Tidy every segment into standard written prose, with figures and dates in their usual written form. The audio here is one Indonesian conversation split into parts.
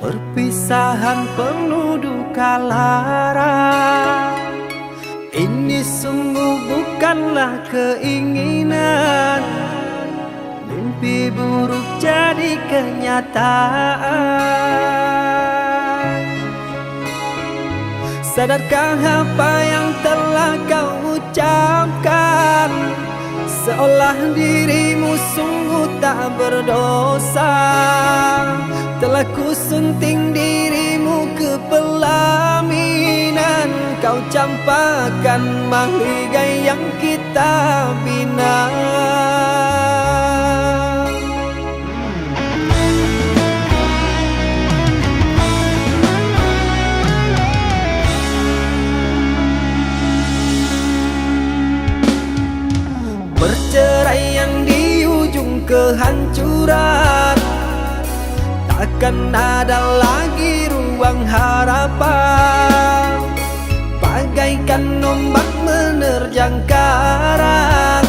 Perpisahan penuh duka lara. Ini sungguh bukanlah keinginan. Mimpi buruk jadi kenyataan. Sadarkah apa yang telah kau ucapkan? Seolah dirimu sungguh tak berdosa. Telah kusunting dirimu ke pelaminan. Kau campakkan mahligai yang kita bina. Perceraian di ujung kehancuran. Takkan ada lagi ruang harapan. Bagaikan ombak menerjang karang.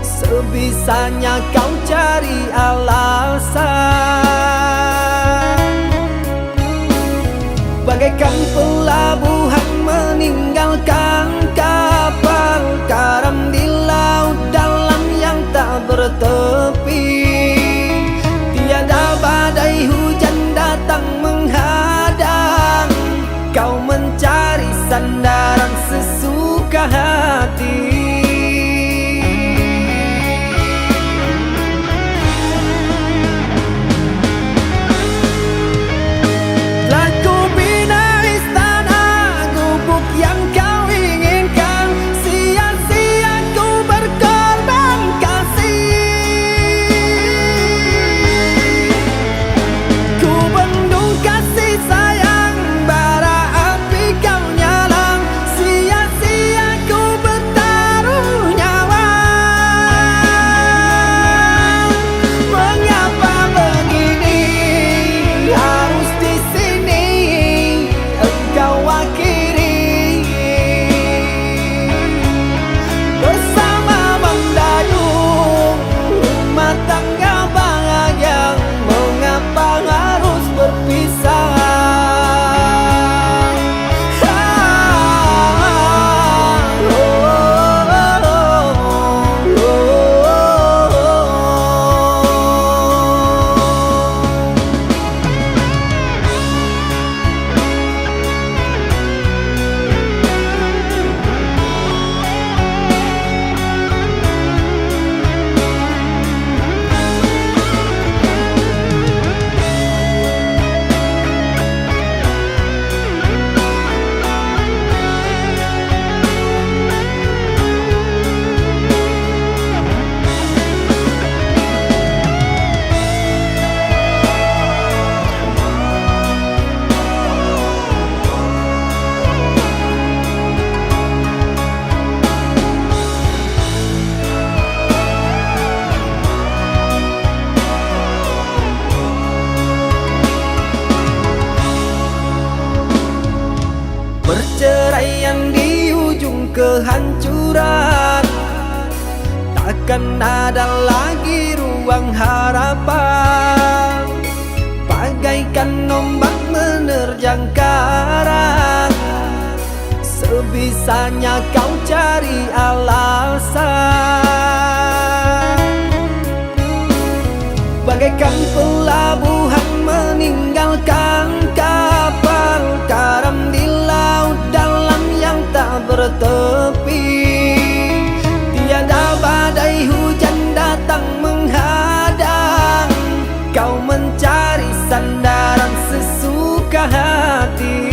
Sebisanya kau cari alasan. Bagaikan pelabuhan meninggalkan kapal karam di laut dalam yang tak bertepi. Tiada badai hujan datang menghadang. Kau mencari sandaran sesuka hati. Perceraian di ujung kehancuran. Takkan ada lagi ruang harapan. Bagaikan ombak menerjang karang. Sebisanya kau cari alasan. Bagaikan pelabuhan meninggalkan kapal karam di laut dalam yang tak bertepi. Tiada badai hujan datang menghadang. Kau mencari sandaran sesuka hati.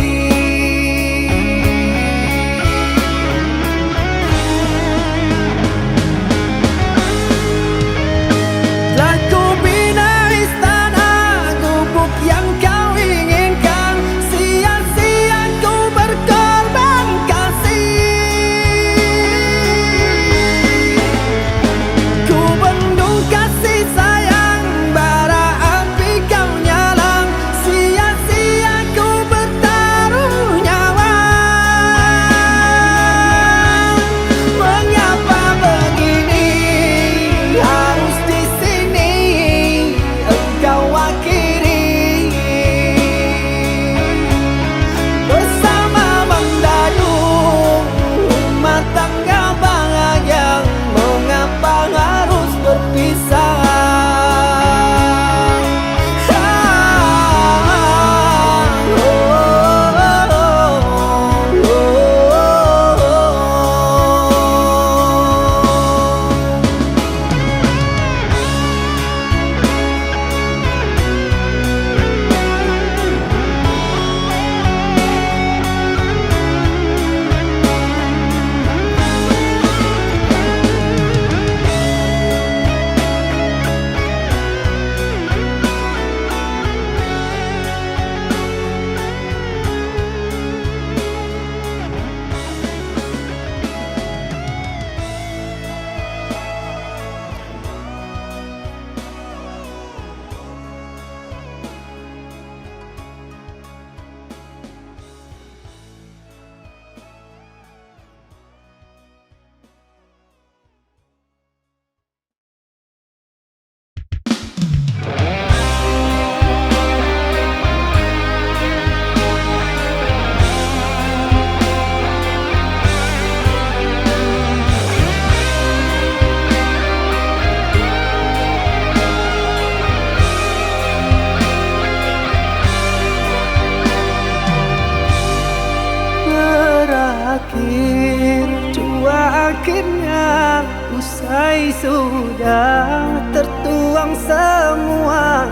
akhirnya usai sudah tertuang semua.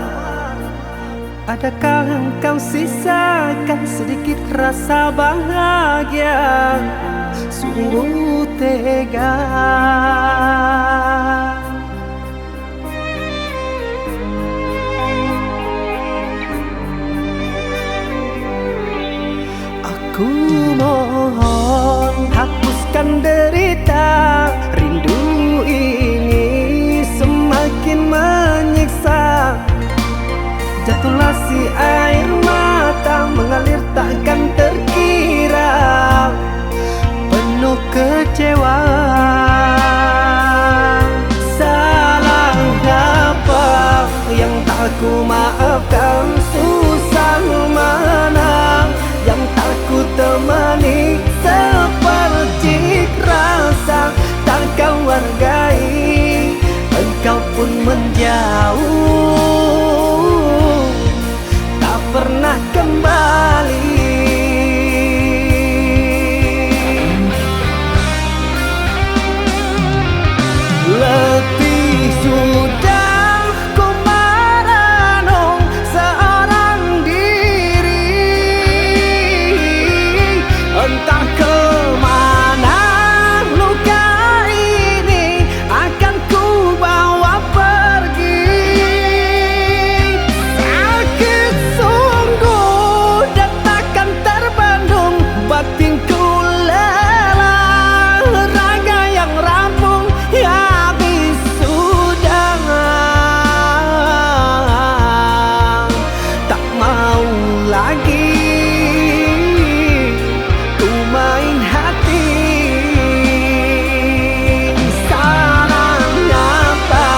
Adakah engkau sisakan sedikit rasa bahagia? Sungguh tega. Aku mohon hapuskan derita, rindu ini semakin menyiksa. Jatuhlah si air mata mengalir takkan terkira, penuh kecewa. Salah apa yang tak ku maafkan? Susah mana yang tak ku temani? Seperti rasa tak kau hargai, engkau pun menjauh, tak pernah kembali. Letih sudah ku merenung seorang diri, entah kemana luka ini akan ku bawa pergi. Sakit sungguh dan takkan terbendung, batinku lelah, raga yang rampung habis sudah. Tak mau lagi ku main hati. Salah apa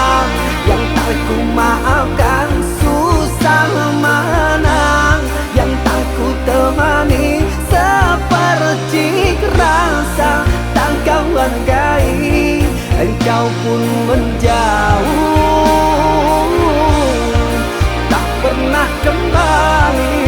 yang tak ku maafkan? Susah mana yang tak ku temani? Seperti rasa tak kau hargai, engkau pun menjauh, tak pernah kembali.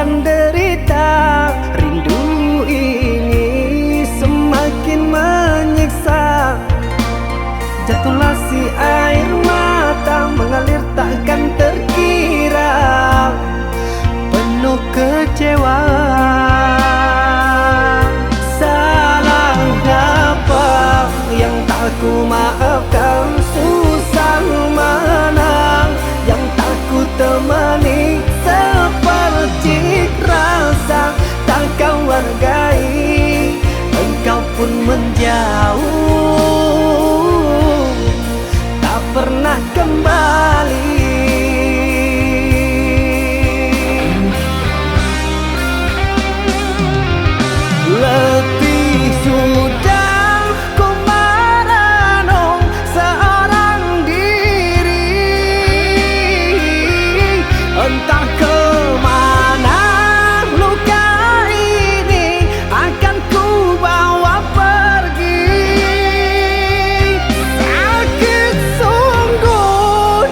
Derita, rindu ini semakin menyiksa. Jatuhlah si air mata mengalir takkan terkira, penuh kecewa. Salah apa yang tak ku maafkan? Susah mana yang tak ku temani? Seperti rasa tak kau hargai, engkau pun menjauh, tak pernah kembali. Letih sudah ku merenung seorang diri, entah kemana luka ini akan ku bawa pergi. Sakit sungguh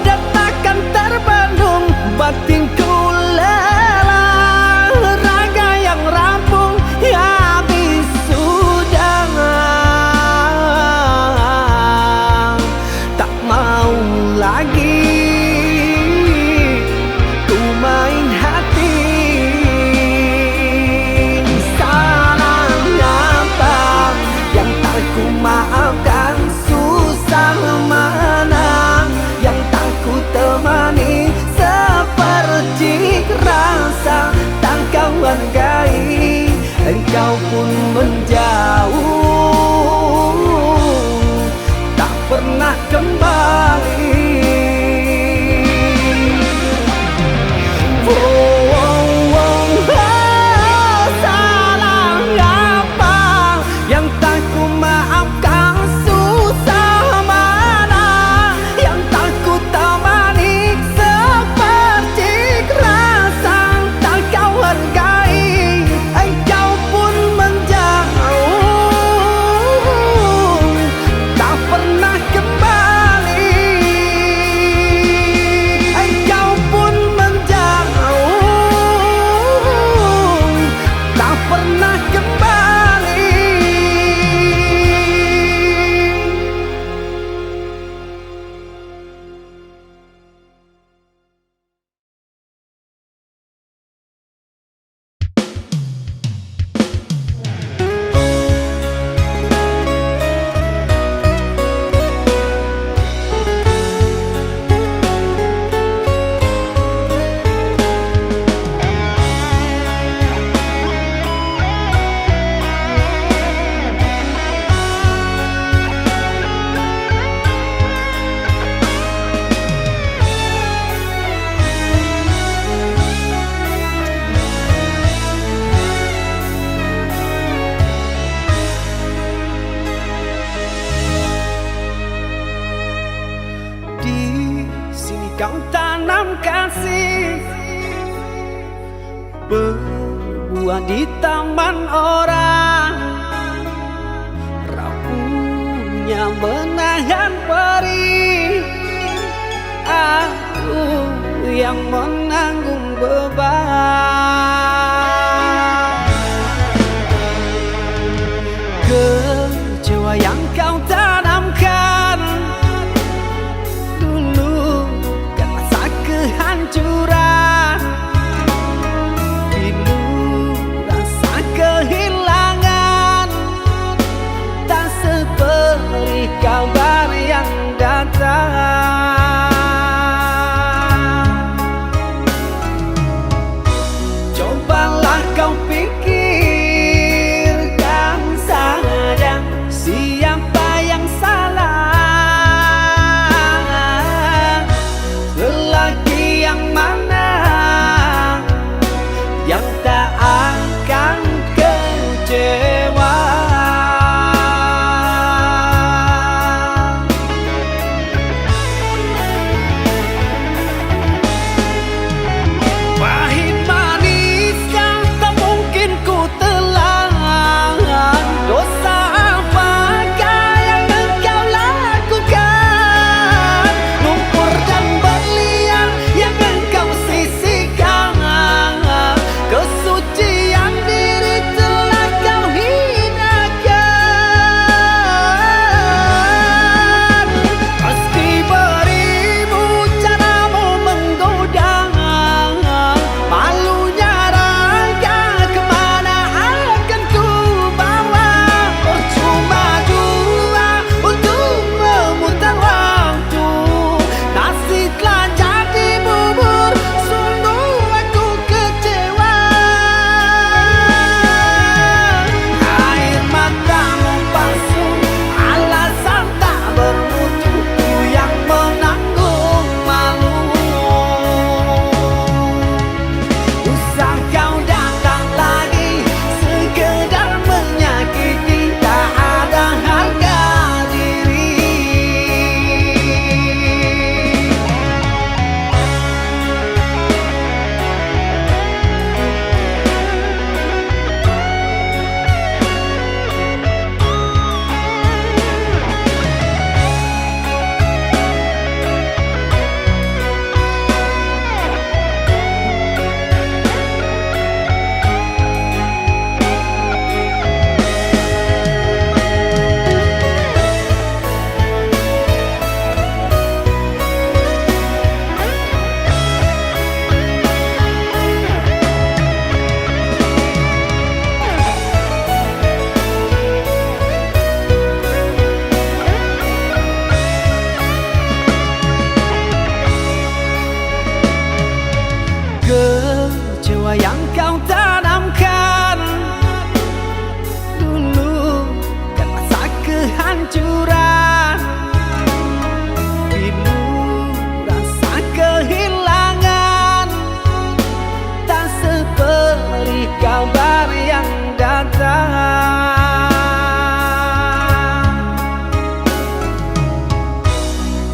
kau tanam kasih, berbuah di taman orang, rapuhnya menahan perih. Aku yang menanggung beban, kecewa yang kau tanamkan dulu kan rasa kehancuran, pilu rasa kehilangan, tak seperti kabar yang datang. Cobalah kau pikirkan saja siapa yang salah, lelaki yang mana yang tak akan kecewa. Pahit manis yang tak mungkin ku telan, dosa apakah yang engkau lakukan, lumpur dan berlian yang engkau sisihkan, kesucian diri telah kau hinakan. Meski beribu caramu menggoda, malunya raga kemana akan ku bawa. Percuma jua untuk memutar waktu, nasi telah jadi bubur, sungguh aku kecewa. Air matamu palsu, alasan tak bermutu, ku yang menanggung malu. Usah kau datang lagi sekedar menyakiti, tak ada harga diri. Kecewa yang kau tanamkan dulu kan rasa kehancuran, pilu rasa kehilangan, tak seperti kabar yang datang.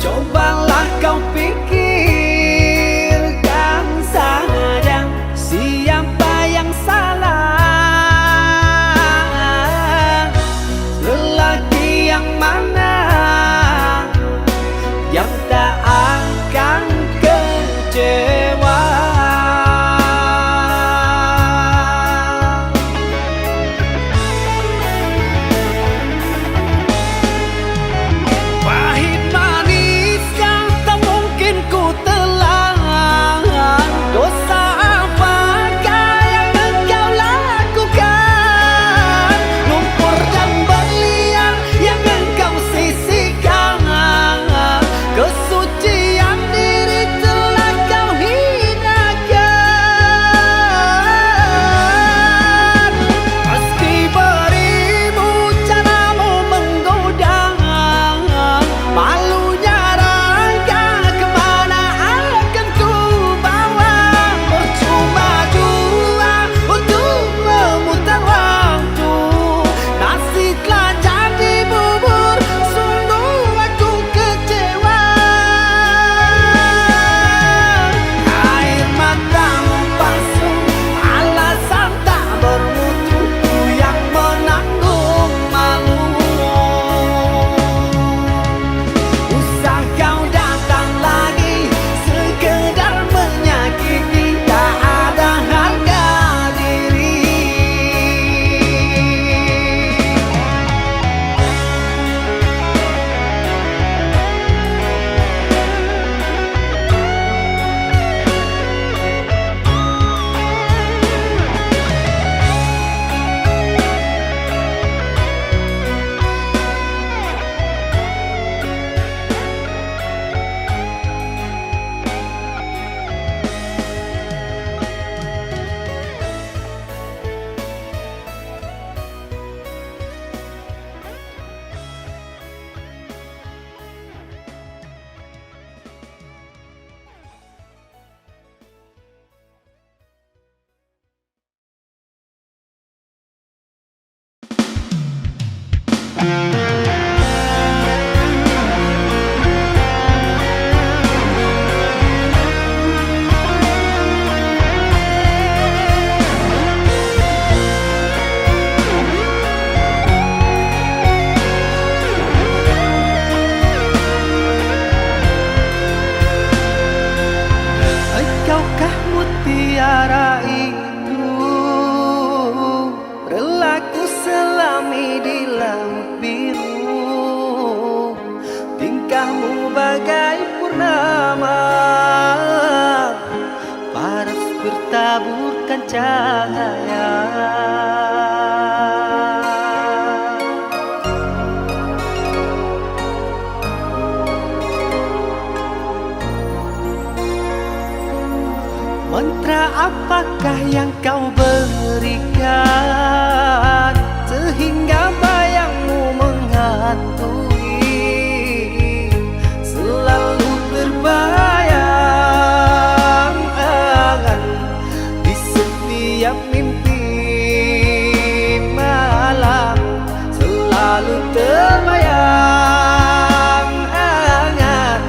Cobalah kau pikirkan saja siapa yang salah, lelaki yang mana yang tak akan kecewa. Pahit manis yang tak mungkin ku bagai purnama, paras bertaburkan cahaya. Mantra apakah yang kau berikan sehingga bayangmu menghantui, selalu berbayang-angan di setiap mimpi malam, selalu terbayang-angan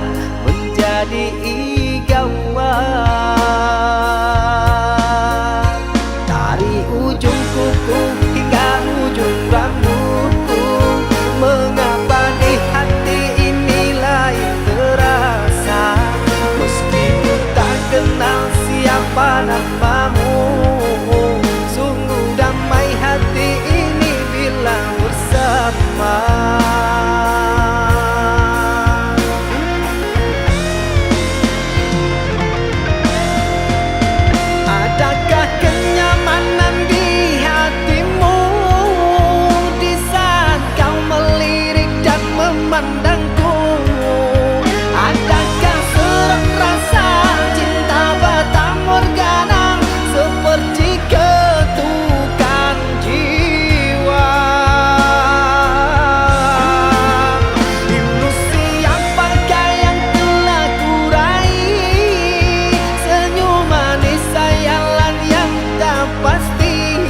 menjadi igauan. Hingga ujung rambutku, mengapa di hati ini lain terasa, meski ku tak kenal siapa namamu. Sungguh damai hati ini bila bersama. Adakah kenyamanan di memandangku? Adakah serak rasa cinta bata morgana seperti ketukan jiwa? Ilusi apakah yang telah kurai? Senyum manis sayalan yang tak pasti.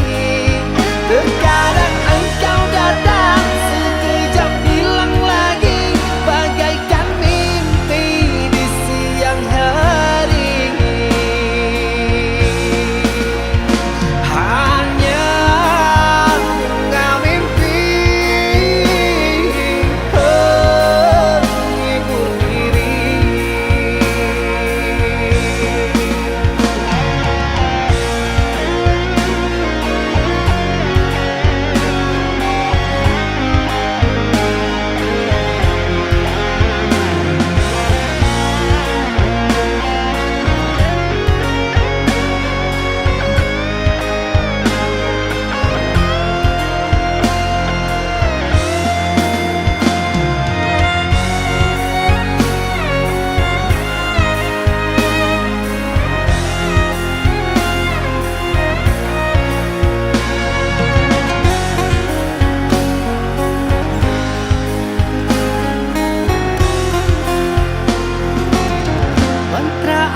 Terkadang engkau datang sekejap hilang lagi, bagaikan mimpi di siang hari. Hanya mimpi menghibur diri.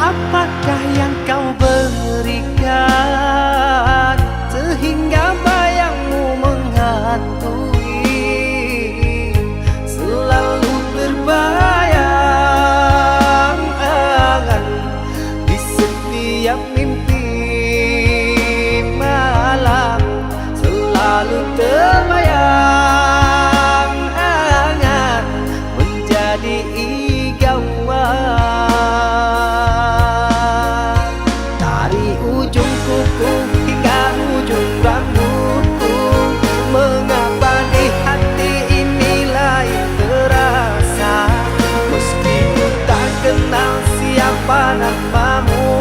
Apakah yang kau berikan sehingga bayangmu menghantui, selalu berbayang-angan di setiap mimpi malam, selalu terbayang-angan menjadi igauan. Hingga ujung rambutku, mengapa di hati ini lain terasa, meski ku tak kenal siapa namamu.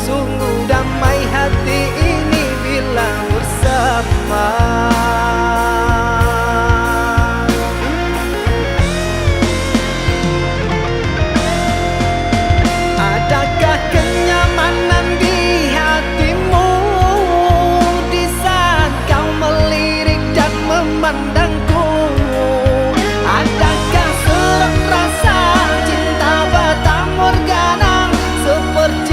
Sungguh damai hati ini bila bersama. Adakah kenyamanan di memandangku? Adakah serak rasa cinta bata morgana seperti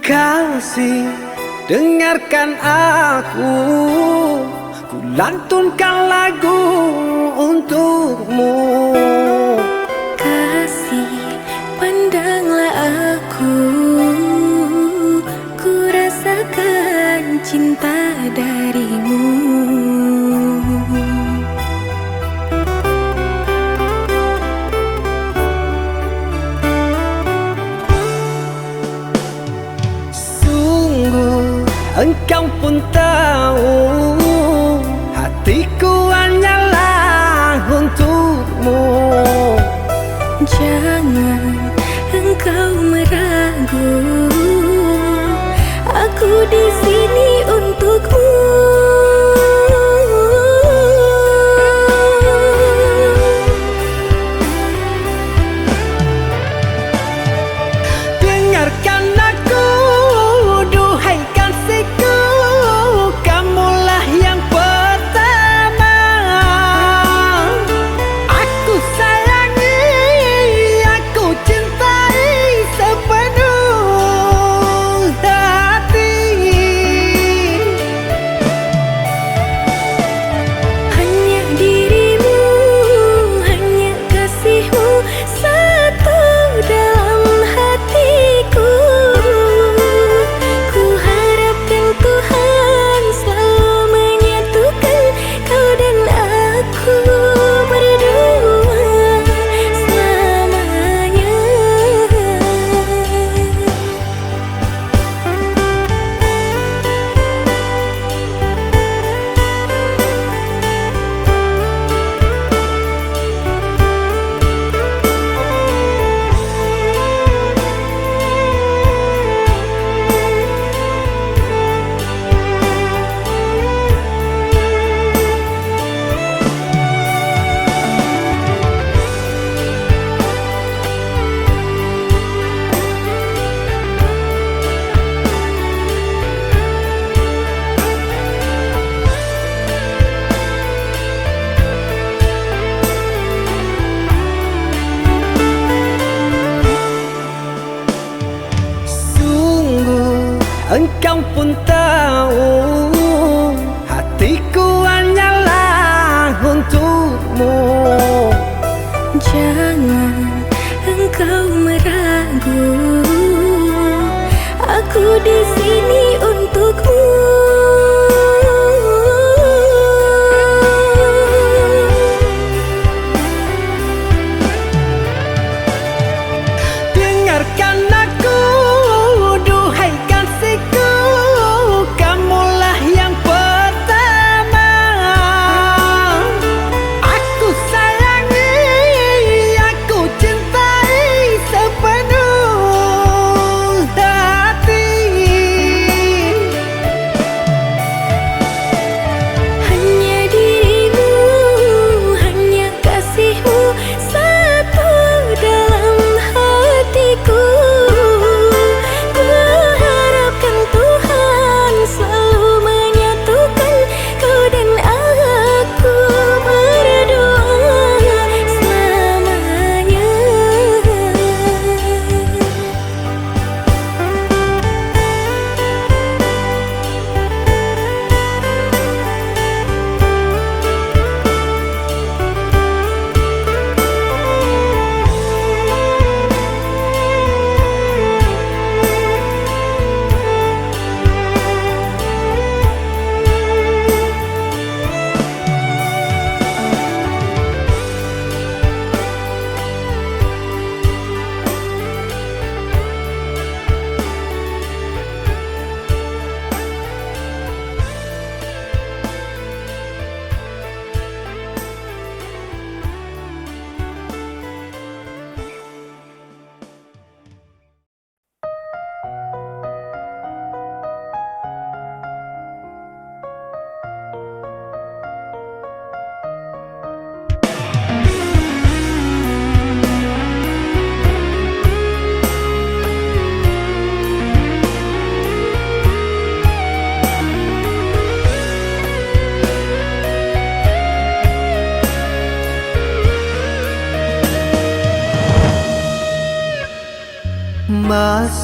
Kasih, dengarkan aku, ku lantunkan lagu untukmu. Kasih, pandanglah aku, ku rasakan cinta darimu. Engkau pun tahu hatiku hanyalah untukmu. Jangan engkau meragu, aku di sini untukmu. Dengarkan aku, duhai kasihku, kamulah yang pertama. Aku sayangi, aku cintai sepenuh hati. Hanya dirimu, hanya kasihmu satu dalam hatiku. Ku harapkan Tuhan selalu menyatukan kau dan aku berdua selamanya. Sungguh engkau pun tahu hatiku hanyalah untukmu. Jangan engkau meragu, aku di sini untukmu. Dengarkan aku, duhai kasihku, kamulah yang pertama. Aku sayangi, aku cintai sepenuh hati.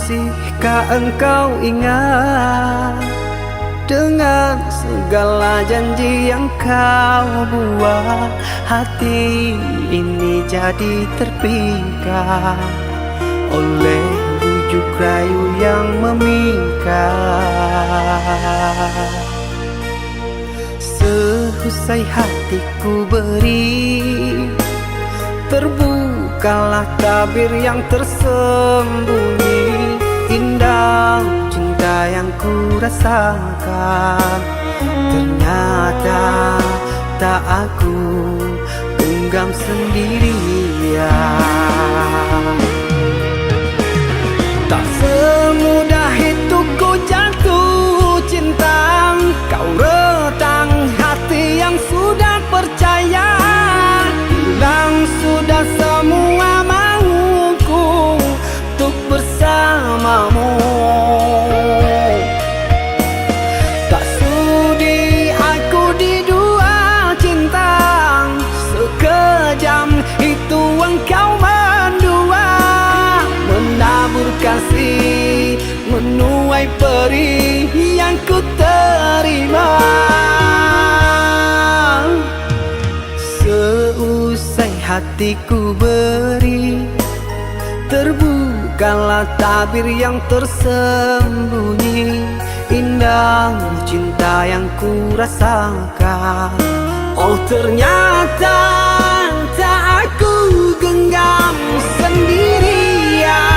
Masihkah engkau ingat dengan segala janji yang kau buat? Hati ini jadi terpikat oleh bujuk rayu yang memikat. Seusai hatiku beri, terbukalah tabir yang tersembunyi. Indah cinta yang ku rasakan, ternyata tak aku genggam sendirian. Tak semudah itu ku jatuh cinta, kau retang hati yang sudah percaya. Hilang sudah semua mauku untuk bersamamu. Tak sudi aku di dua cinta, sekejam itu engkau mendua. Menabur kasih, menuai perih yang ku terima. Seusai hatiku beri, terbukalah tabir yang tersembunyi. Indah cinta yang ku rasakan, oh ternyata tak aku genggam sendirian.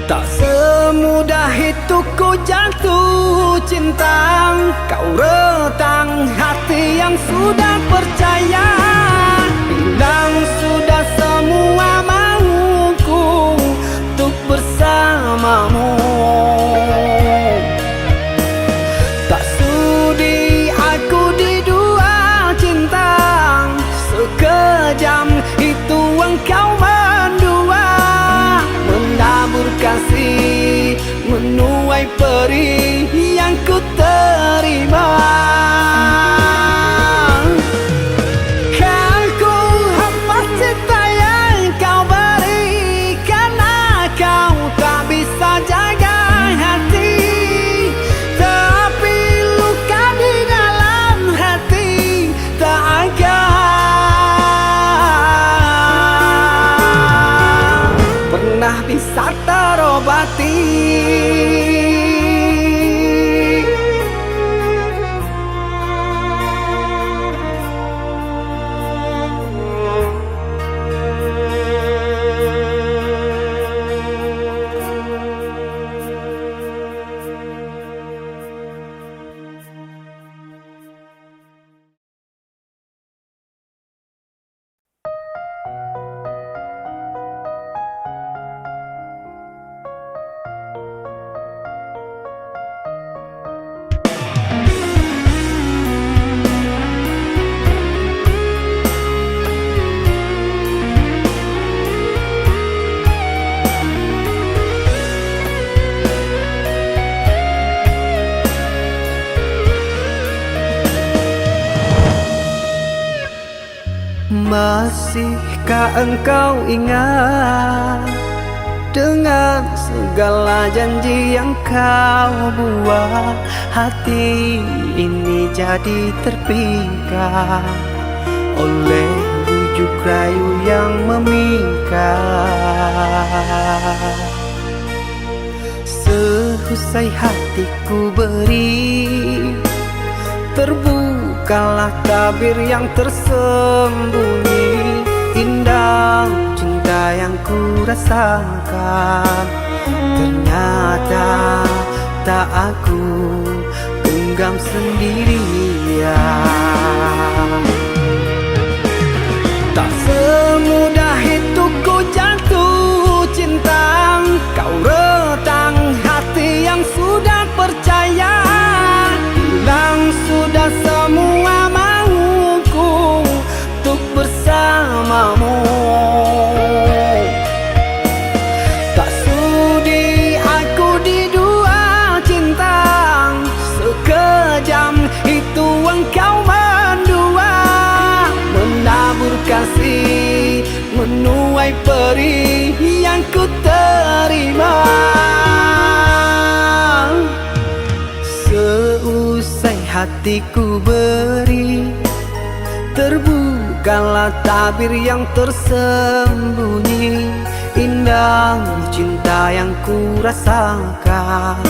Tak semudah itu ku jatuh cinta, kau retang hati yang sudah percaya. Hilang sudah semua mauku untuk bersamamu. Tak sudi aku di dua cinta, sekejam itu engkau mendua. Menabur kasih, menuai perih yang ku terima. Kan ku hapus cinta yang kau beri, karena kau tak bisa jaga hati. Tapi luka di dalam hati tak akan pernah bisa terobati. Masihkah engkau ingat dengan segala janji yang kau buat? Hati ini jadi terpikat oleh bujuk rayu yang memikat. Seusai hatiku beri, terbukalah tabir yang tersembunyi. Indah cinta yang ku rasakan, ternyata tak aku genggam sendirian. bersamamu. Tak sudi aku di dua cinta, sekejam itu engkau mendua, menabur kasih menuai perih yang ku terima. Seusai hatiku beri, terbukalah tabir yang tersembunyi. Indah cinta yang ku rasakan,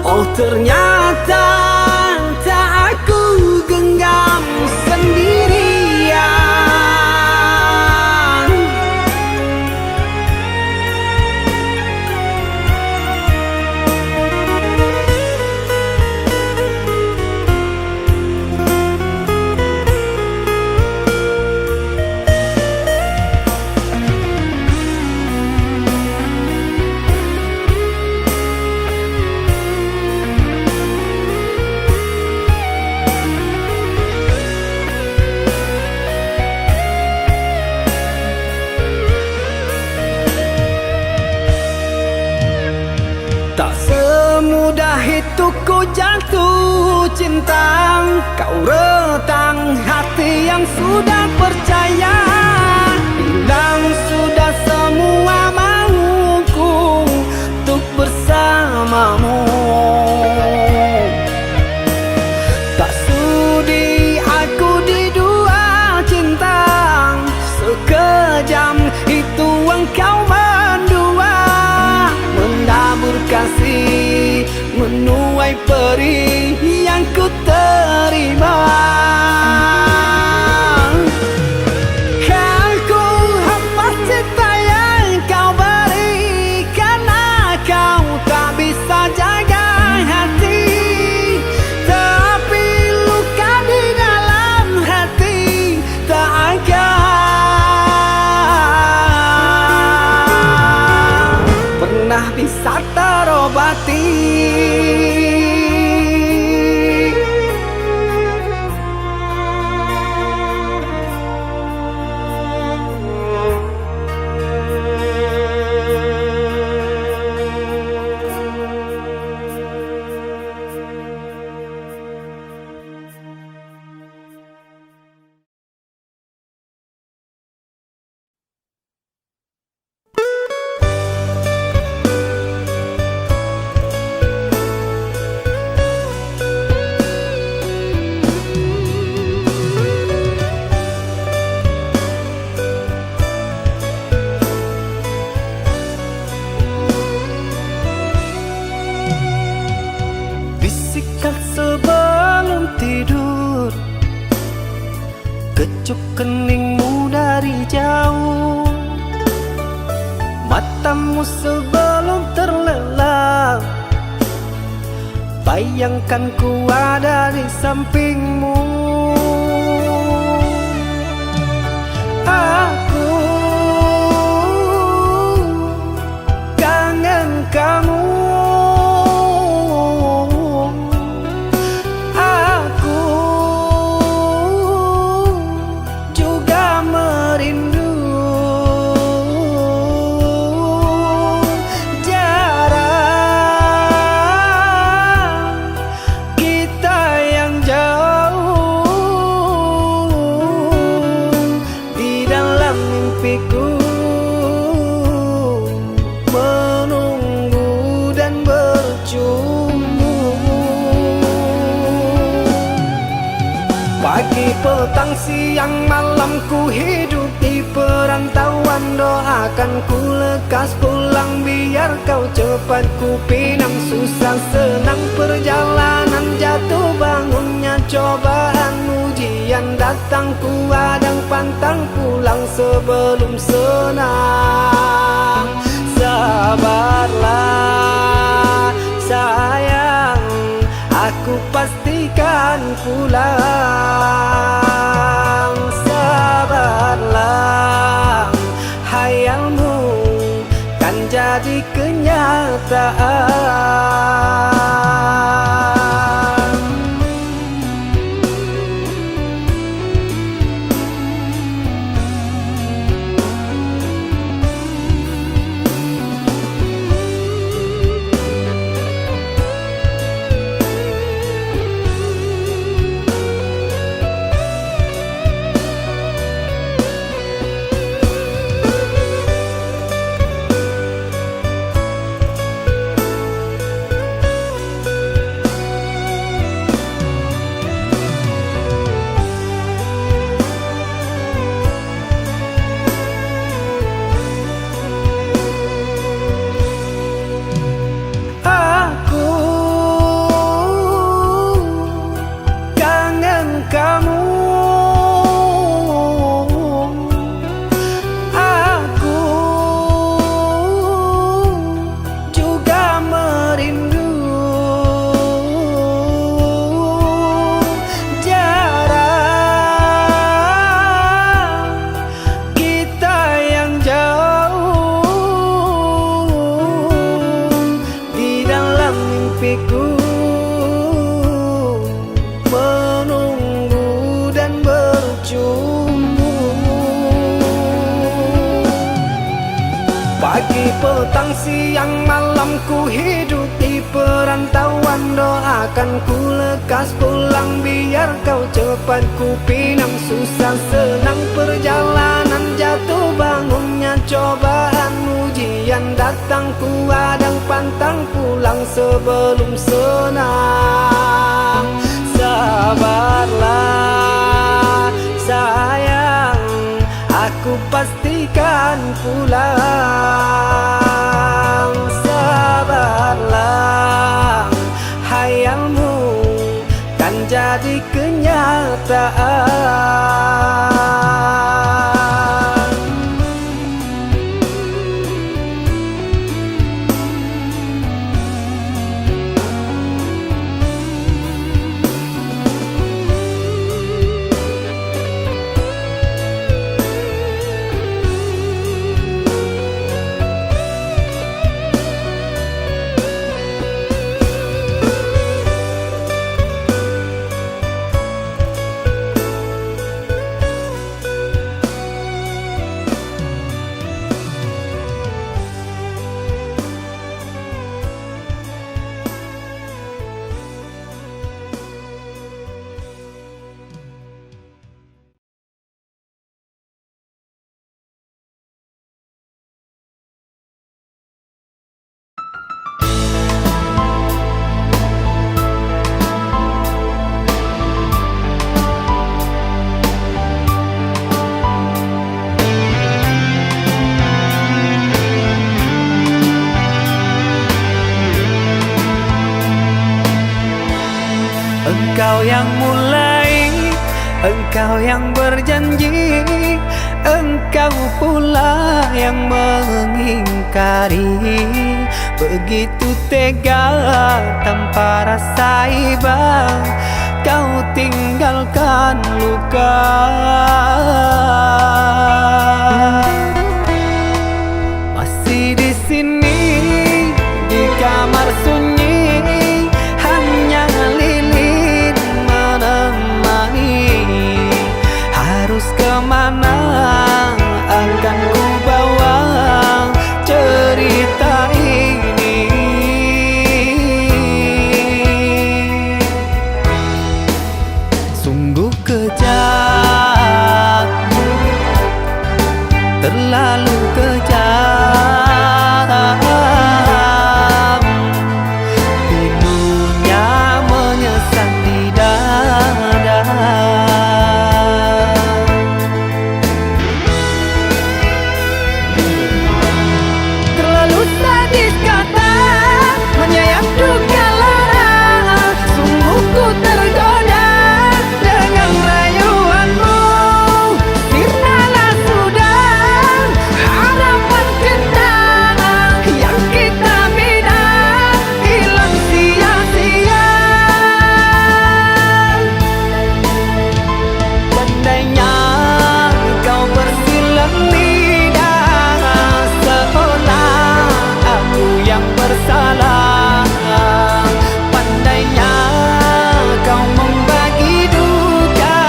oh ternyata tak aku genggam sendirian. Tak semudah itu ku jatuh cinta, kau retang hati yang sudah percaya. Hilang sudah semua mauku untuk bersamamu. Tak sudi aku di dua cinta, sekejam itu engkau mendua, menabur kasih menuai perih yang ku terima. Aku hafal cinta yang kau beri, karena kau tak bisa jaga hati, tapi luka di dalam hati tak akan pernah bisa terobati. Bisikan sebelum tidur, kecup keningmu dari jauh, matamu sebelum terlelap, bayangkan ku ada di sampingmu. Aku kangen kamu, menunggu dan bercumbu. Pagi, petang, siang, malam ku hidup di perantauan. Doakan ku lekas pulang, biar kau cepat ku pinang. Susah senang perjalanan, jatuh bangunnya cobaan, ujian datang ku hadang pantang pulang sebelum senang. Sabarlah sayang, aku pastikan pulang. Sabarlah, hayalmu kan jadi kenyataan. Pagi, petang, siang, malam ku hidup di perantauan. Doakan ku lekas pulang biar kau cepat ku pinang. Susah senang perjalanan, jatuh bangunnya cobaan. Ujian datang ku hadang pantang pulang sebelum senang. Sabarlah sayang, aku pastikan pulang. Sabarlah, hayalmu kan jadi kenyataan. Engkau yang mulai, engkau yang berjanji, engkau pula yang mengingkari. Begitu tega tanpa rasa iba, kau tinggalkan luka. Masih di sini di kamar sunyi, hanya lilin menemani. Harus kemana akan ku bawa cerita ini? Sungguh kejam, terlalu kejam. Pilunya menyesat di dada. Terlalu sadis kata menyayat duka lara. Sungguh ku tergoda dengan rayuanmu. Sirnalah sudah harapan kita yang kita bina, hilang sia-sia. Pandainya kau bersilang lidah, seolah aku yang bersalah. Pandainya kau membagi duka,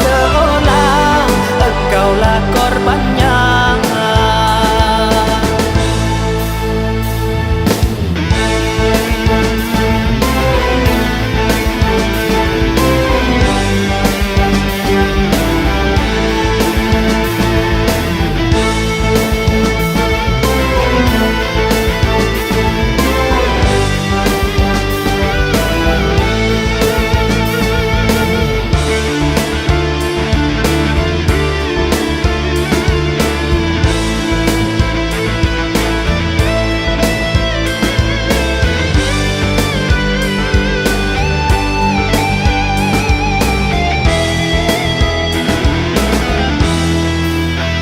seolah engkaulah korbannya.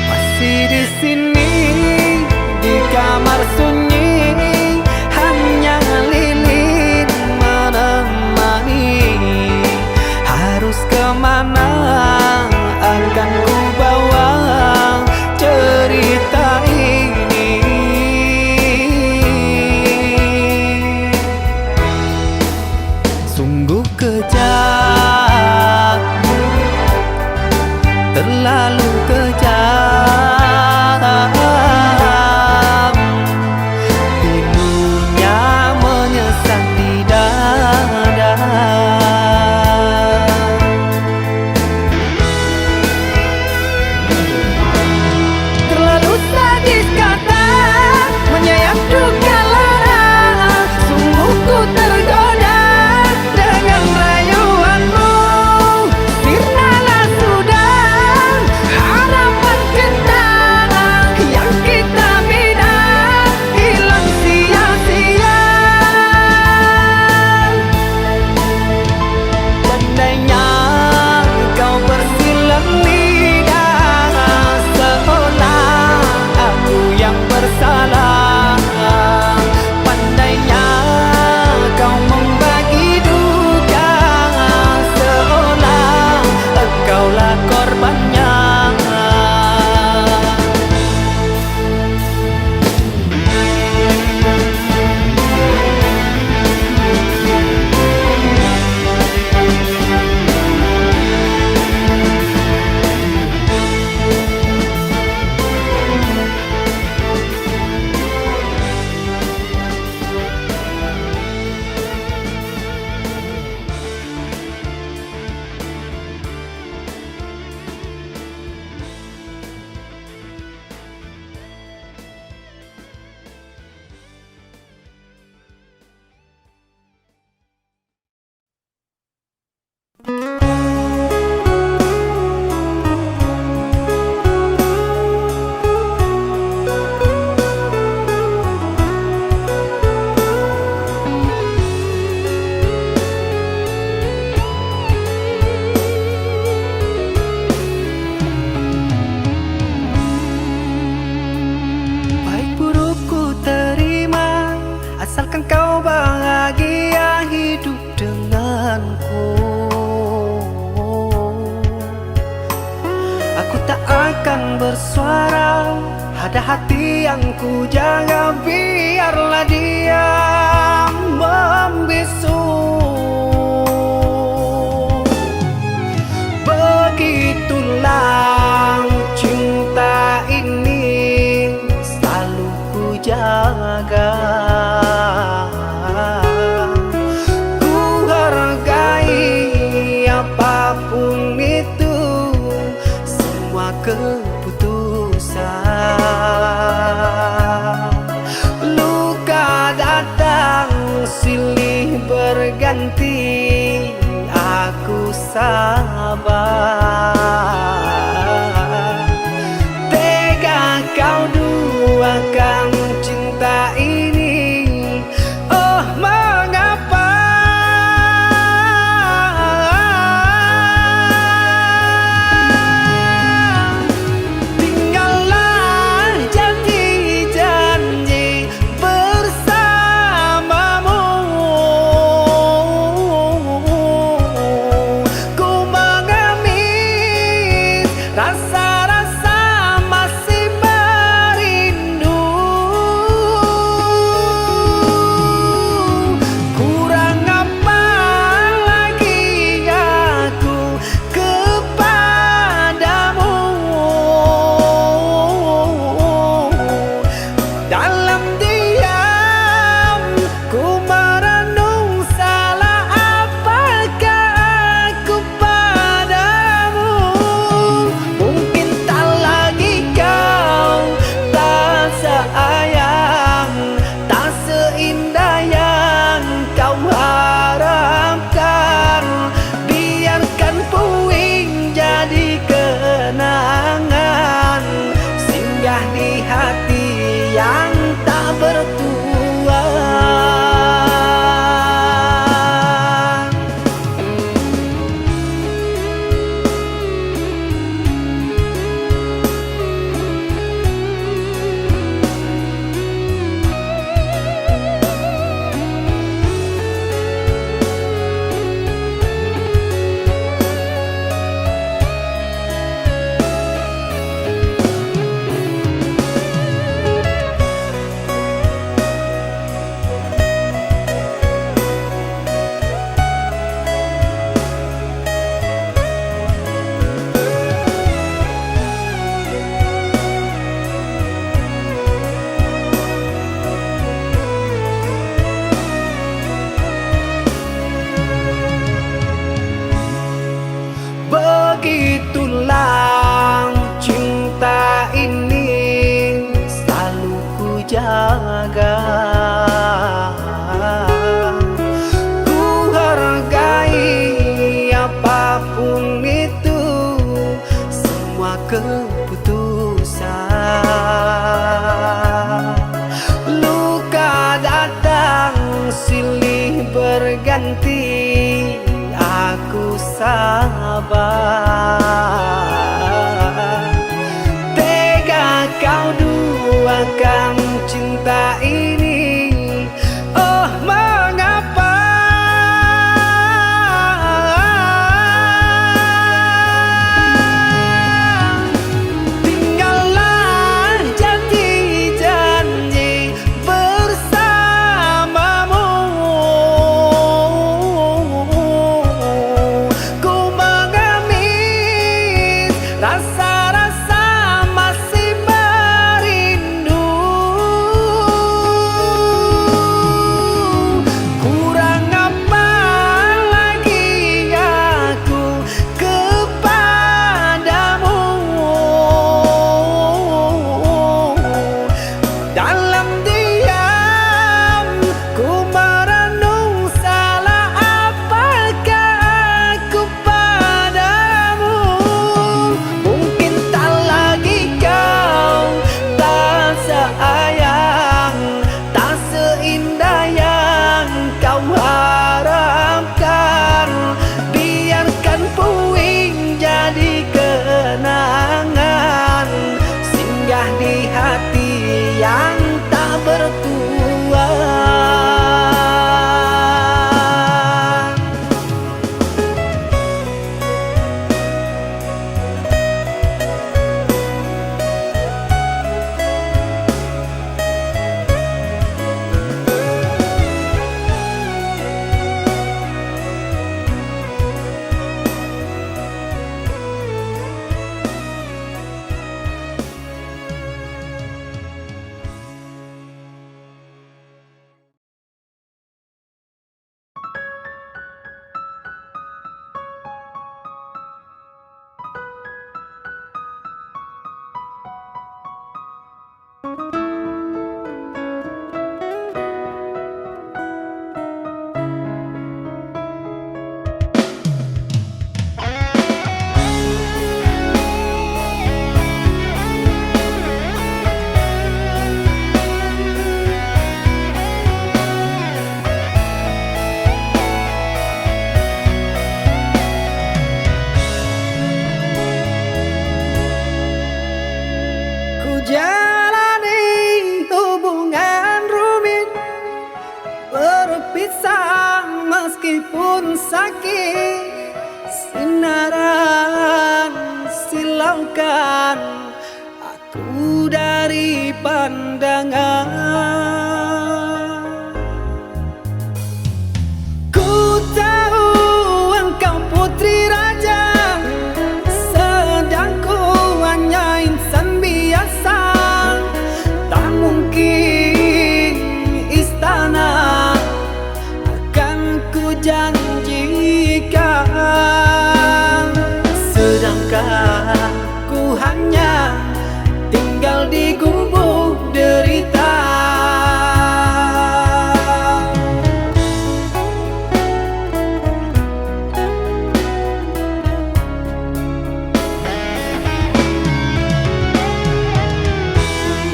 Masih di sini di kamar sunyi, hanya lilin menemani. Harus kemana akan ku bawa cerita ini? Sungguh kejam, terlalu kejam. Asalkan kau bahagia hidup denganku, aku tak akan bersuara. Ada hati yang ku jaga, biarlah dia membisu. Begitulah cinta ini selalu ku jaga. Ku hargai apapun itu, semua keputusan. Luka datang silih berganti, aku sabar. Tega kau duakan cinta ini, oh mengapa? Tinggallah janji-janji bersamamu. Ku mengemis rasa-rasa masih merindu. Kurang apa lagi aku kepadamu. Dalam diam ku merenung, salah apakah aku padamu. Mungkin tak lagi kau tak sayang, tak seindah yang kau harapkan. Biarkan puing jadi kenangan, singgah di hati yang tak bertuan. Begitulah cinta ini selalu ku jaga. Ku hargai apapun itu, semua keputusan. Luka datang silih berganti, aku sabar. Tega kau duakan cinta ini, oh mengapa? Tinggallah janji-janji bersamamu. Ku mengemis rasa-rasa masih merindu. Kurang apa lagi aku kepadamu. Dalam diam ku merenung, salah apakah aku padamu. Mungkin tak lagi kau tak sayang, tak seindah yang kau harapkan. Biarkan puing jadi kenangan, singgah di hati yang tak bertuan. pun sakit, sinaran silaukan aku dari pandangan. Ku tahu engkau putri raja, sedang ku hanya insan biasa. Tak mungkin istana akan ku janjikan, sedangkan ku hanya tinggal di gubuk derita.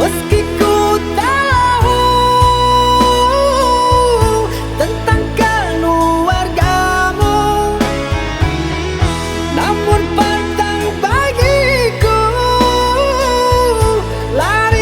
Meski ku tahu tentang keluargamu, namun pantang bagiku lari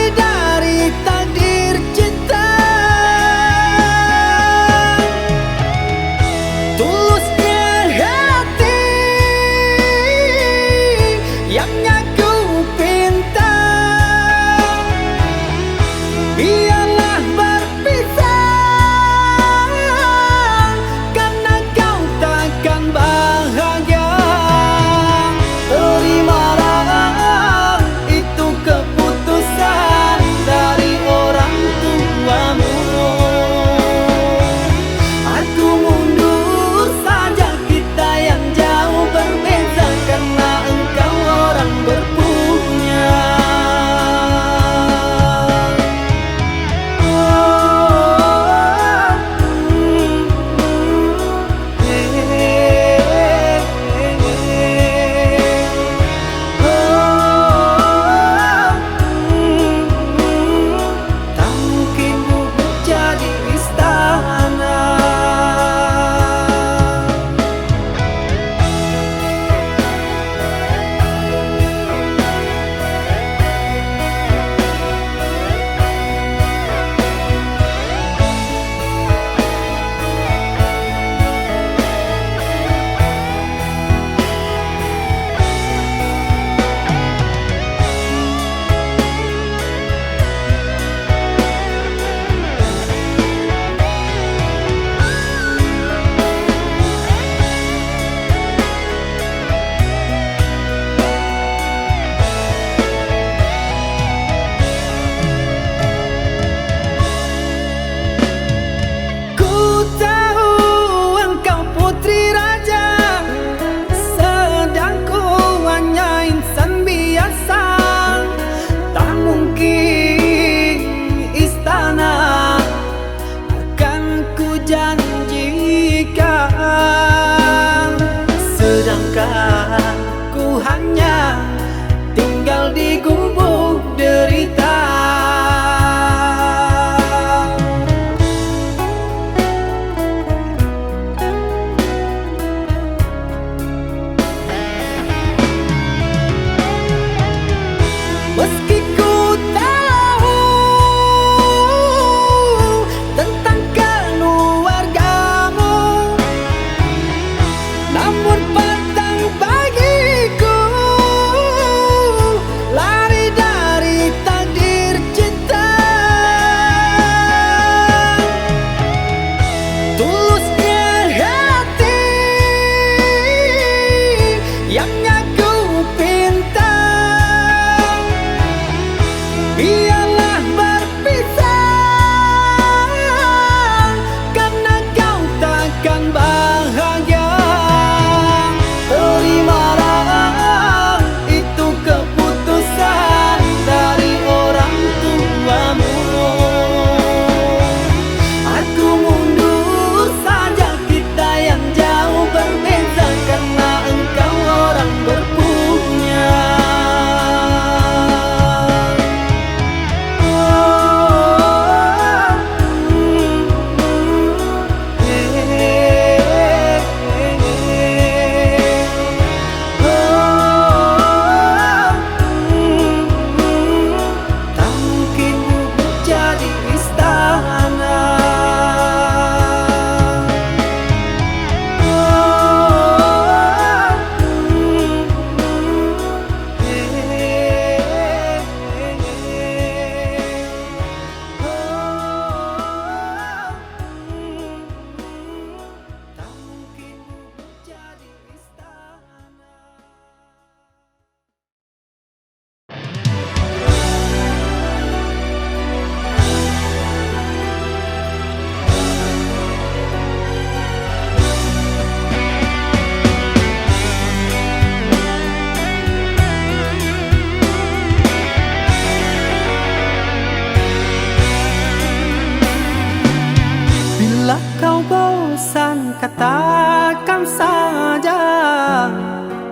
kau bosan katakan saja,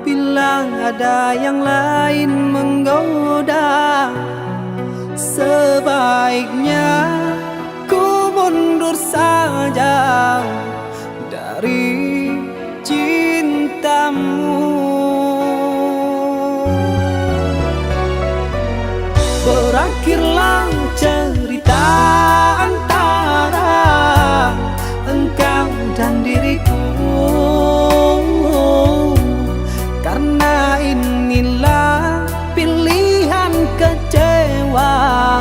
bilang ada yang lain menggoda. Sebaiknya ku mundur saja dari cintamu. Berakhirlah cerita antara engkau dan diriku, karena inilah pilihan kecewa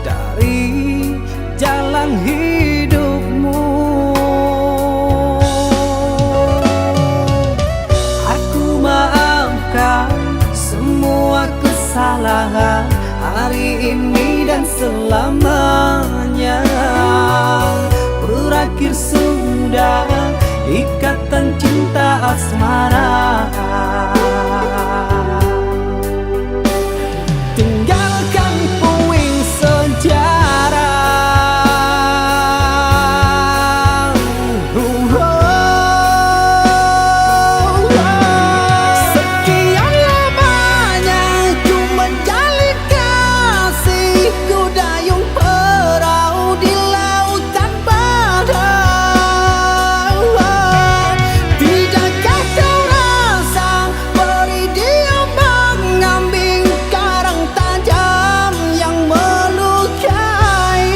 dari jalan hidupmu. Aku maafkan semua kesalahan hari ini dan selamanya. Berakhir sudah ikatan cinta asmara. Tinggalkan puing sejarah. Sekian lamanya ku menjalin kasihku, dayung perahu di lautan badai. Tidakkah kau rasa peri dia mengambing karang tajam yang melukai?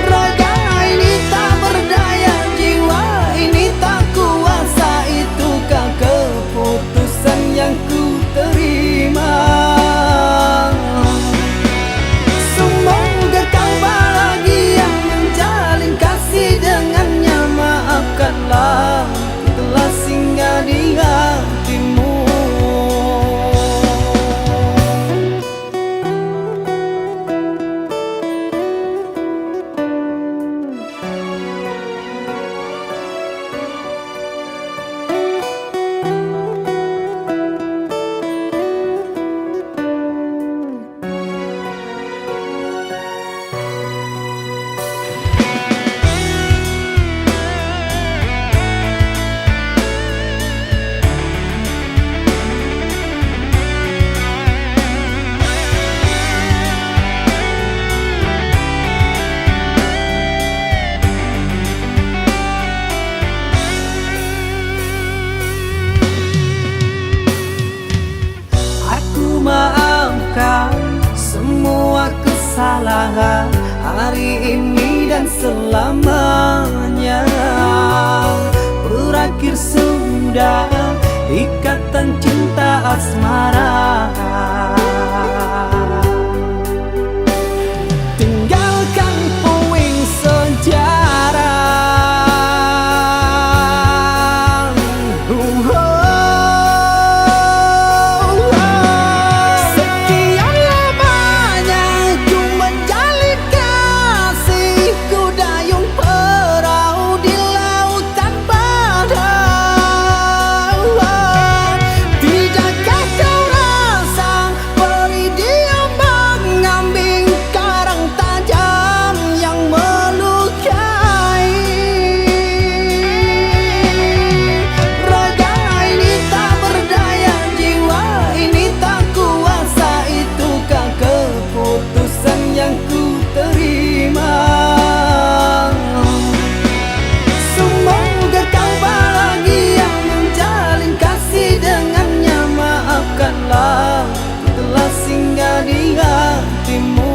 Raga ini tak berdaya, jiwa ini tak kuasa, itukah keputusan yang ku terima? Semoga kau bahagia menjalin kasih dengannya. Maafkanlah telah singgah di hatimu. Aku maafkan semua kesalahan hari ini dan selamanya. Berakhir sudah ikatan cinta asmara. Tinggalkan puing sejarah. Sekian lamanya ku menjalin kasihku, dayung perahu di lautan badai. Tidakkah kau rasa peri dia mengambing karang tajam yang melukai? Raga ini tak berdaya, jiwa ini tak kuasa, itukah keputusan yang ku terima? Semoga kau bahagia menjalin kasih dengannya. Maafkanlah telah singgah di hatimu.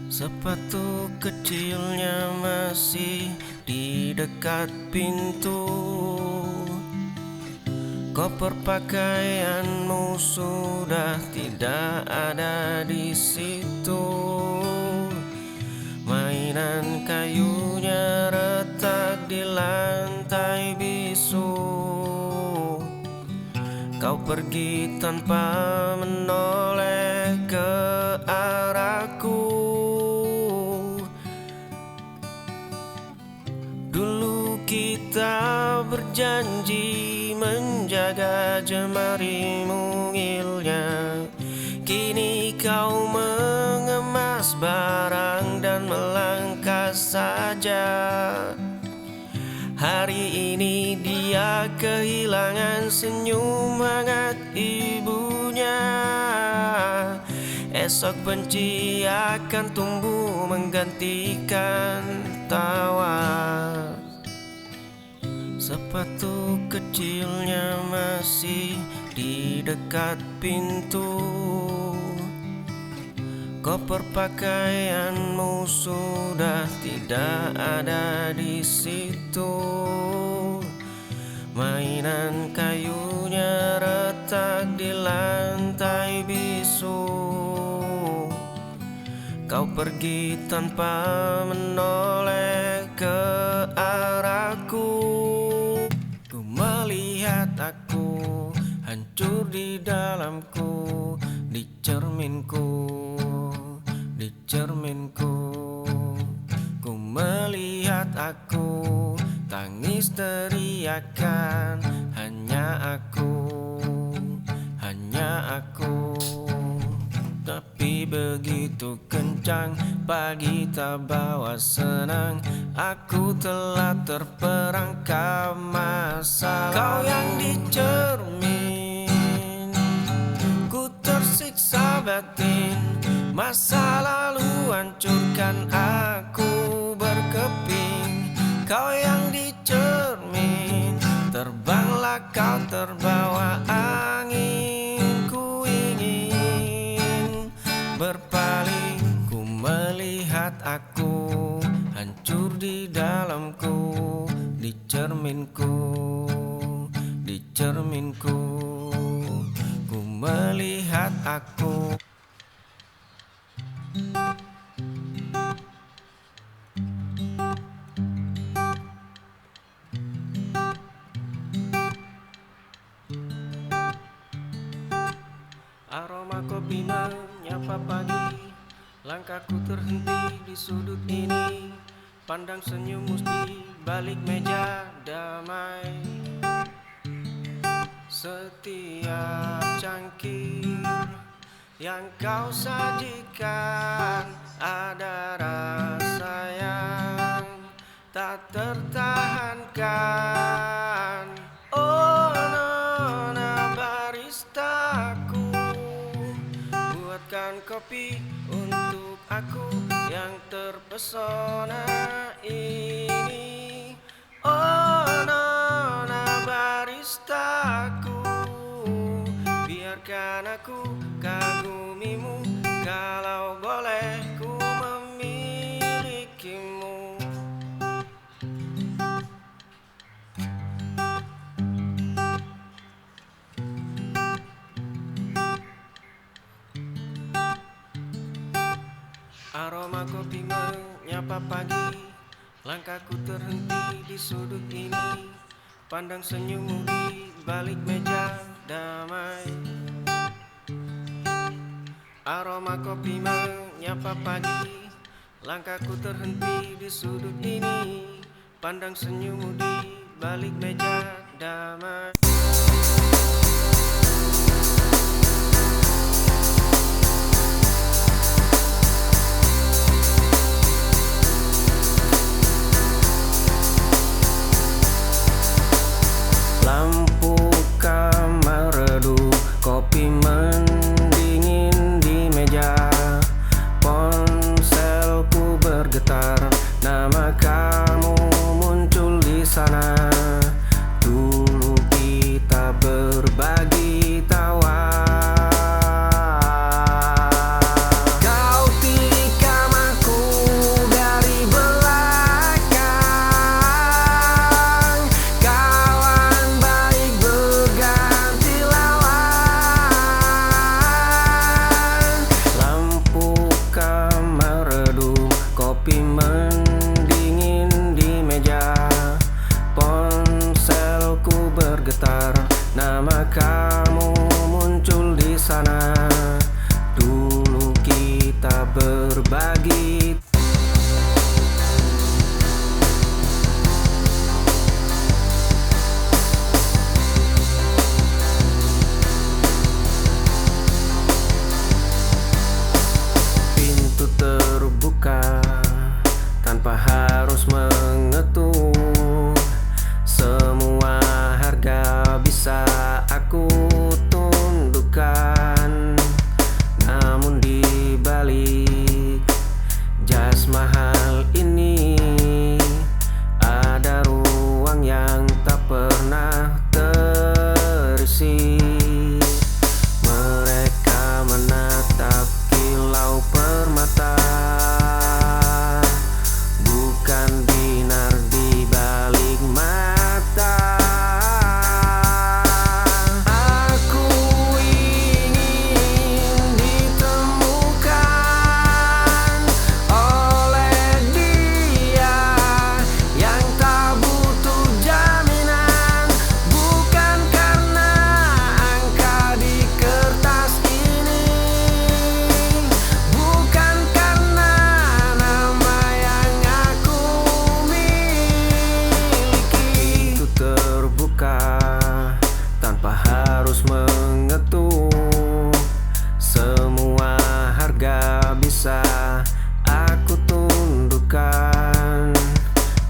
Sepatu kecilnya masih di dekat pintu. Koper pakaianmu sudah tidak ada di situ. Mainan kayunya retak di lantai bisu. pergi tanpa menoleh ke arahku. Dulu kita berjanji menjaga jemari mungilnya. Kini kau mengemas barang dan melangkah saja. Hari ini dia kehilangan senyum hangat ibunya. Esok benci akan tumbuh menggantikan tawa. Sepatu kecilnya masih di dekat pintu. Koper pakaianmu sudah tidak ada di situ. Mainan kayunya retak di lantai bisu. Kau pergi tanpa menoleh ke arahku. Ku melihat aku hancur di dalamku, di cerminku, di cerminku. Ku melihat aku tangis teriakan, hanya aku, hanya aku. Tapi begitu kencang, pagi tak bawa senang. Aku telah terperangkap masalah. Kau yang dicermin, ku tersiksa batin. Masa lalu hancurkan aku berkeping. Kau yang dicermin, terbanglah kau terbawa angin. Ku ingin berpaling, ku melihat aku hancur di dalamku, di cerminku, di cerminku. Ku melihat aku. Aroma kopi menyapa pagi. Langkahku terhenti di sudut ini. Pandang senyummu di balik meja damai. Setiap cangkir yang kau sajikan ada rasa yang tak tertahankan. Oh nona baristaku, buatkan kopi untuk aku yang terpesona ini. Oh nona baristaku, biarkan aku kagumimu, kalau boleh ku memilikimu. Aroma kopi menyapa pagi. Langkahku terhenti di sudut ini. Pandang senyummu di balik meja damai. Aroma kopi menyapa pagi. Langkahku terhenti di sudut ini. Pandang senyummu di balik meja damai. Lampu kamar redup, kopi mendingin di meja. Ponselku bergetar, nama kamu muncul di sana. Dulu kita berbagi tawa. Kau tikam aku dari belakang. Kawan baik berganti lawan. Lampu kamar redup, kopi mendingin di meja. Ponselku bergetar, nama kamu bagi. Pintu terbuka tanpa harus mengetuk. Semua harga bisa aku tundukkan. Namun di balik jas mahal ini ada ruang yang tak pernah terisi. Mereka menatap kilau permata, bukan binar di balik mata. Aku ingin ditemukan oleh dia yang tak butuh jaminan, bukan karena angka di kertas ini, bukan karena nama yang aku miliki. Itu terbuka tanpa harus mengetuk. Semua harga bisa aku tundukkan.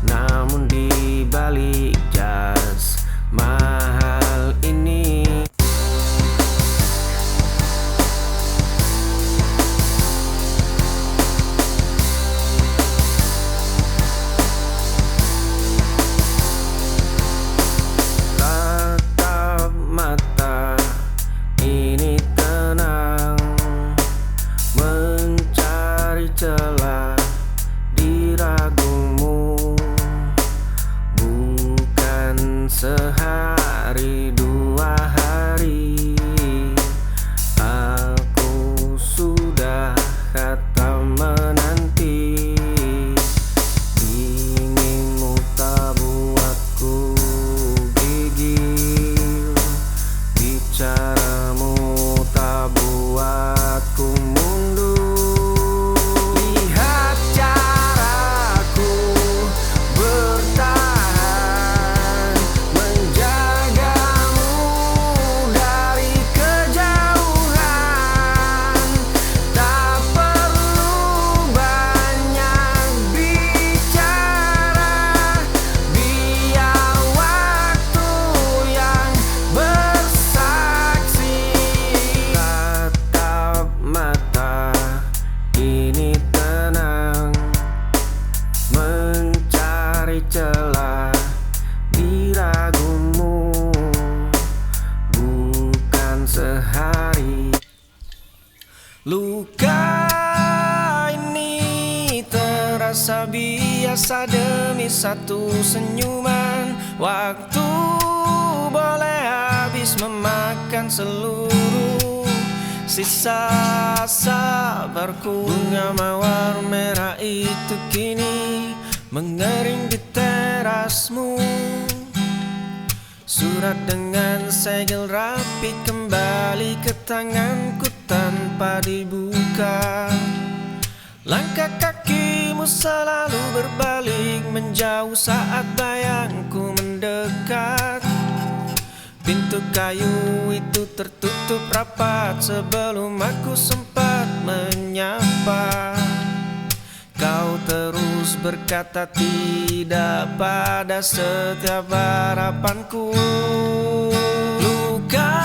Namun di balik jas mahal ini tatap mata ini tenang, mencari celah di ragumu. Bukan sehari dua hari, aku sudah kata menanti. Inginmu tak buatku gigil, bicaramu tak buatku mundur. Lihat caraku bertahan, menjagamu dari kejauhan. Tak perlu banyak bicara, biar waktu yang bersaksi. Tatap mata ini tenang, mencari celah di ragumu. Bukan sehari. Luka ini terasa biasa demi satu senyuman. Waktu boleh habis memakan seluruh sisa sabarku. Bunga mawar merah itu kini mengering di terasmu. Surat dengan segel rapi kembali ke tanganku tanpa dibuka. Langkah kakimu selalu berbalik menjauh saat bayangku mendekat. Pintu kayu itu tertutup rapat sebelum aku sempat menyapa. Kau terus berkata tidak pada setiap harapanku. Luka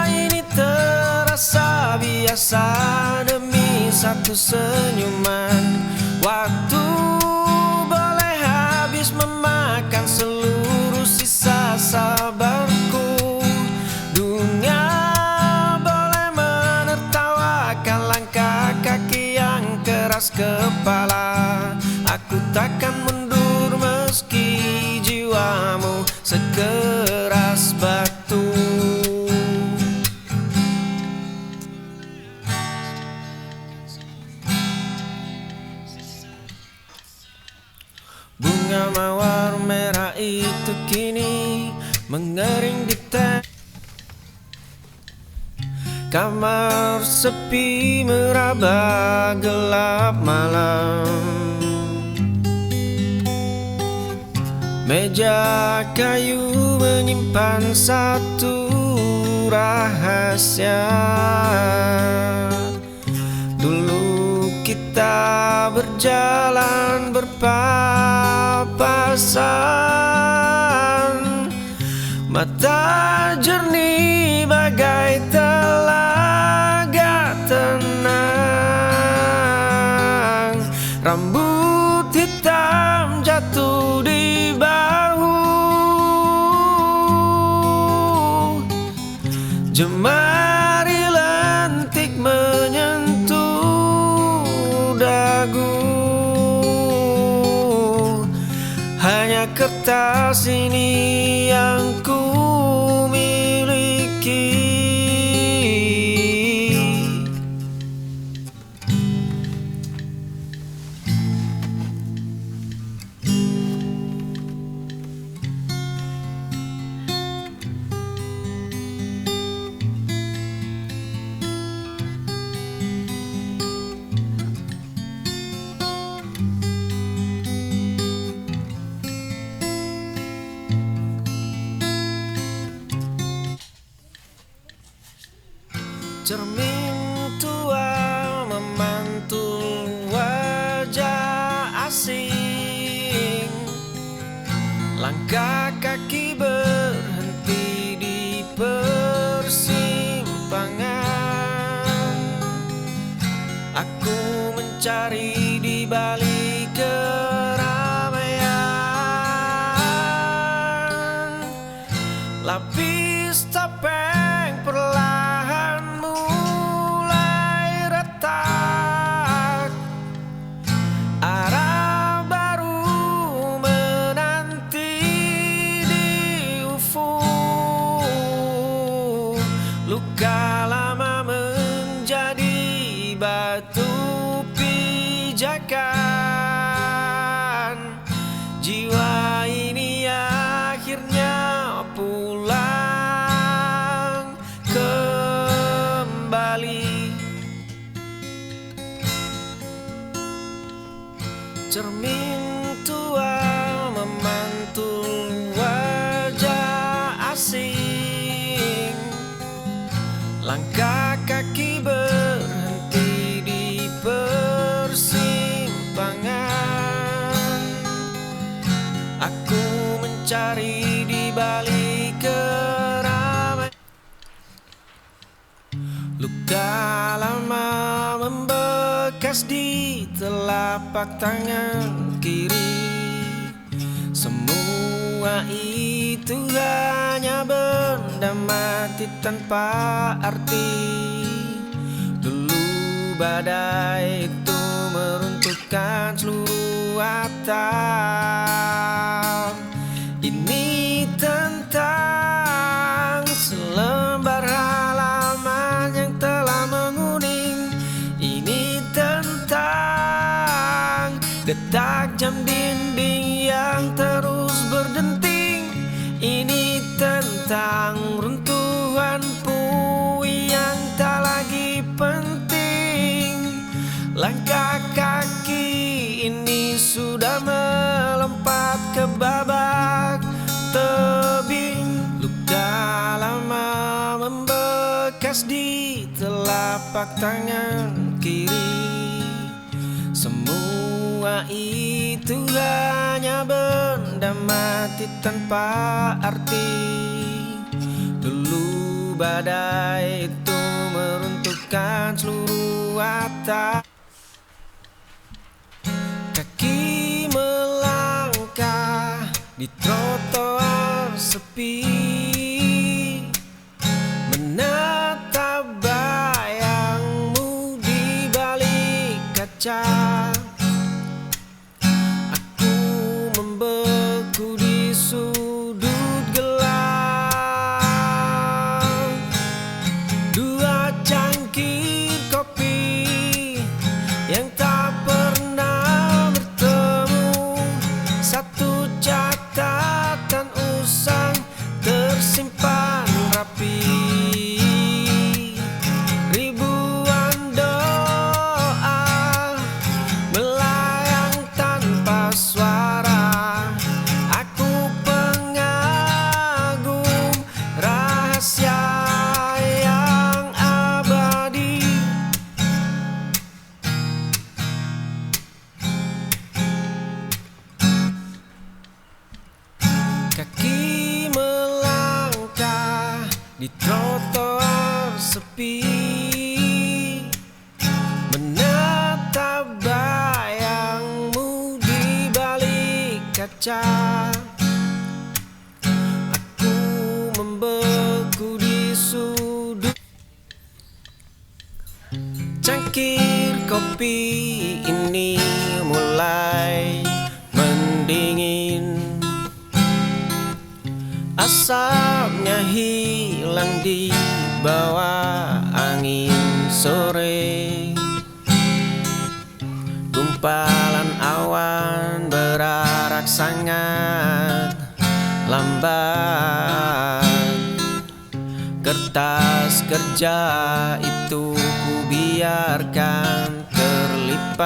ini terasa biasa demi satu senyuman. Waktu boleh habis memakan seluruh sisa sabarku. Dunia boleh menertawakan langkah kaki yang keras kepala. Aku takkan mundur meski jiwamu sekeras batu. Bunga mawar merah itu kini mengering di teh. Kamar sepi meraba gelap malam. Meja kayu menyimpan satu rahasia. Dulu kita berjalan berpapasan, mata jernih bagai telaga tenang. Rambut hitam jatuh di bahu, jemari lentik menyentuh dagu. Hanya kertas ini yang ku miliki. Cermin tua memantul wajah asing. Langkah kaki berhenti di persimpangan. Aku mencari di balik keramaian. Lapis topeng perlahan mulai retak. Arah baru menanti di ufuk. Luka lama menjadi batu pijakan. Jiwa ini akhirnya pulang kembali. Cermin tua memantul wajah asing. Langkah kaki berhenti di persimpangan. Aku mencari di balik keramaian. Luka lama membekas di telapak tangan kiri. Semua itu hanya benda mati tanpa arti. Dulu badai itu meruntuhkan seluruh atap. Ini tentang selembar halaman yang telah menguning. Ini tentang detak jam dinding yang terus berdenting. Ini tentang runtuhan puing yang tak lagi penting. Langkah kaki ini sudah melompat ke babak tebing. Luka lama membekas di telapak tangan kiri. Semua itu hanya benda mati tanpa arti. Dulu badai itu meruntuhkan seluruh atap. Kaki melangkah di trotoar sepi, menatap bayangmu di balik kaca. Aku membeku di sudut gelap. Dua cangkir kopi yang tak pernah bertemu. Satu catatan usang Kaki melangkah di trotoar sepi, menatap bayangmu di balik kaca. Aku membeku di sudut. Cangkir kopi ini mulai mendingin, asapnya hilang di bawah angin sore. Gumpalan awan berarak sangat lambat. Kertas kerja itu ku biarkan terlipat.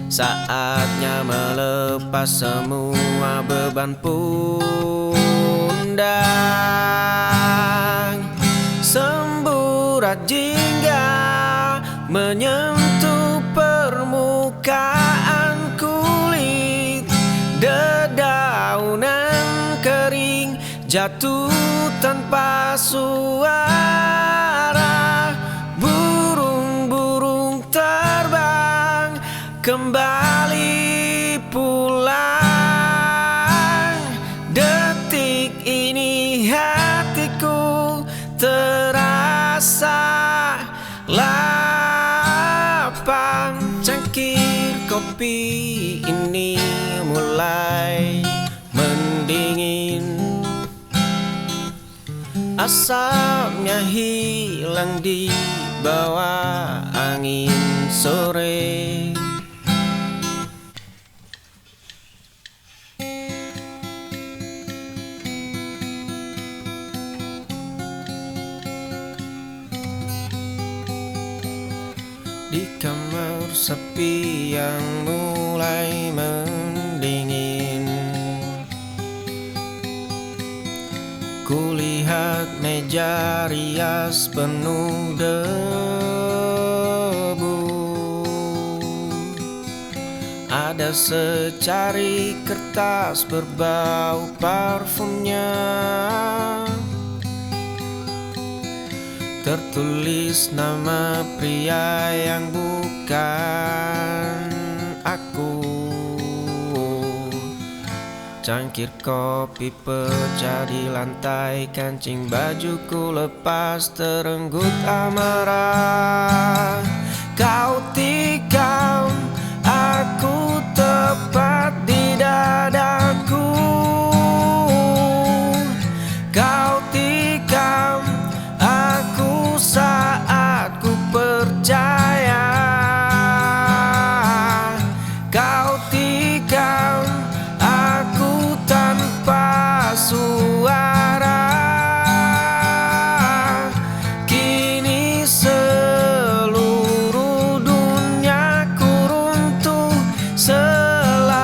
Saatnya melepas semua beban pundak. Semburat jingga menyentuh permukaan kulit. Dedaunan kering jatuh tanpa suara. Burung-burung terbang kembali pulang. Detik ini hatiku terasa lapang. Cangkir kopi ini mulai mendingin, asapnya hilang di bawah angin sore. Di kamar sepi yang mulai mendingin, kulihat meja rias penuh debu. Ada secari kertas berbau parfumnya, tertulis nama pria yang bukan aku. Cangkir kopi pecah di lantai, kancing bajuku lepas terenggut amarah. Kau tikam aku tepat di dadaku. Kau tikam aku saat ku percaya. Kau tikam aku tanpa suara. Kini seluruh duniaku runtuh selamanya.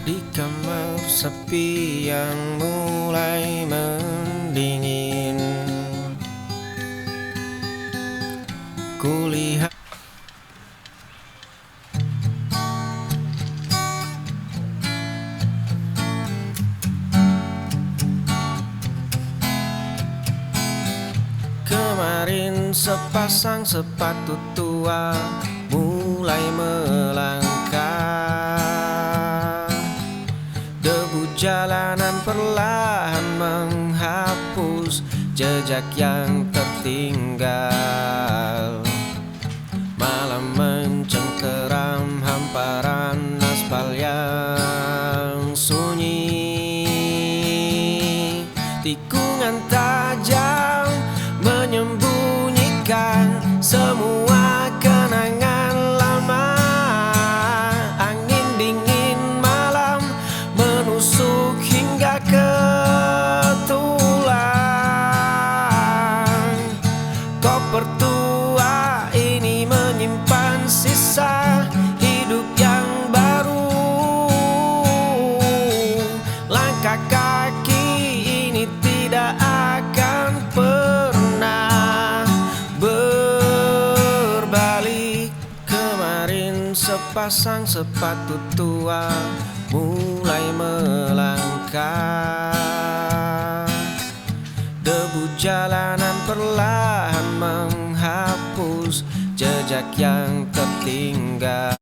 Di kamar sepi yang mulai mendingin, kulihat kemarin sepasang sepatu tua mulai melangkah. Debu jalanan perlahan menghapus jejak yang tertinggal. Malam mencengkeram hamparan aspal yang sunyi. Tikungan tajam menyembunyikan semua kenangan lama. Angin dingin malam menusuk hingga ke tulang. Koper tua Sepasang sepatu tua mulai melangkah. Debu jalanan perlahan menghapus jejak yang tertinggal.